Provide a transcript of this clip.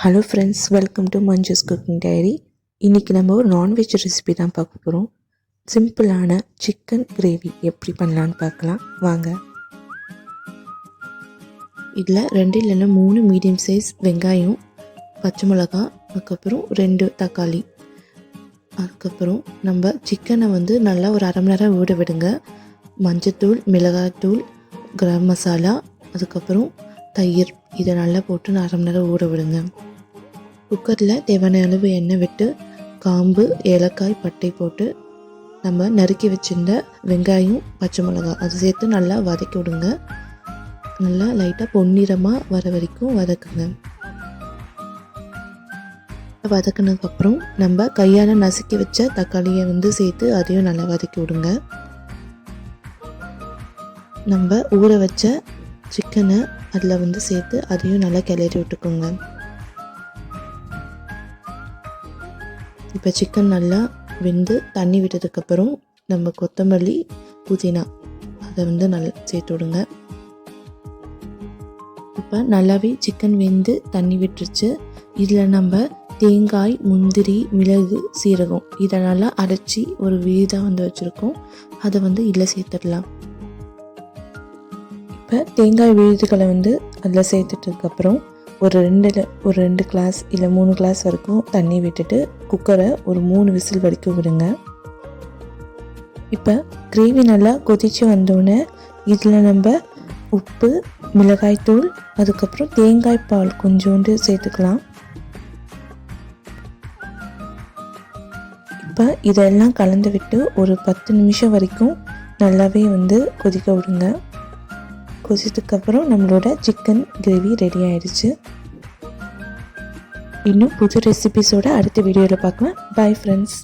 Hello friends, welcome to Manju's cooking diary. இன்றைக்கி நம்ம ஒரு நான்வெஜ் ரெசிபி தான் பார்க்க போகிறோம். சிம்பிளான சிக்கன் கிரேவி எப்படி பண்ணலான்னு பார்க்கலாம் வாங்க. இதில் 2 இல்லைன்னா 3 மீடியம் சைஸ் வெங்காயம், பச்சை மிளகாய், அதுக்கப்புறம் 2 தக்காளி, அதுக்கப்புறம் நம்ம சிக்கனை நல்லா ஒரு அரை மணி நேரம் ஊற விடுங்க. மஞ்சத்தூள், மிளகாய்த்தூள், கரம் மசாலா, அதுக்கப்புறம் தயிர், இதை நல்லா போட்டு அரை மணி நேரம் ஊற விடுங்க. குக்கரில் தேவையான அளவு எண்ணெய் விட்டு காம்பு, ஏலக்காய், பட்டை போட்டு நம்ம நறுக்கி வச்சிருந்த வெங்காயம், பச்சை மிளகாய் அது சேர்த்து நல்லா வதக்கி விடுங்க. நல்லா லைட்டாக பொன்னிறமாக வர வரைக்கும் வதக்குங்க. வதக்கினதுக்கப்புறம் நம்ம கையால் நசுக்கி வச்ச தக்காளியை சேர்த்து அதையும் நல்லா வதக்கி விடுங்க. நம்ம ஊற வச்ச சிக்கனை அதில் சேர்த்து அதையும் நல்லா கிளறி விட்டுக்கோங்க. இப்போ சிக்கன் நல்லா வெந்து தண்ணி விட்டதுக்கப்புறம் நம்ம கொத்தமல்லி, புதினா அதை நல்லா சேர்த்து விடுங்க. இப்போ நல்லாவே சிக்கன் வெந்து தண்ணி விட்டுருச்சு. இதில் நம்ம தேங்காய், முந்திரி, மிளகு, சீரகம் இதை நல்லா அரைச்சி ஒரு விழுதாக வச்சுருக்கோம். அதை இதில் சேர்த்துடலாம். இப்போ தேங்காய் விழுதுகளை அதில் சேர்த்துட்டதுக்கப்புறம் ஒரு 2 கிளாஸ் இல்லை 3 கிளாஸ் வரைக்கும் தண்ணி விட்டுட்டு குக்கரை ஒரு 3 விசில் வரைக்கும் விடுங்க. இப்போ கிரேவி நல்லா கொதித்து வந்தோடனே இதில் நம்ம உப்பு, மிளகாய்த்தூள், அதுக்கப்புறம் தேங்காய் பால் கொஞ்சோண்டு சேர்த்துக்கலாம். இப்போ இதெல்லாம் கலந்து விட்டு ஒரு 10 நிமிஷம் வரைக்கும் நல்லாவே கொதிக்க விடுங்க. கொதிச்சதுக்கப்புறம் நம்மளோட சிக்கன் கிரேவி ரெடி ஆயிடுச்சு. இன்னும் புது ரெசிபிஸோட அடுத்த வீடியோவில் பார்க்கலாம். Bye friends.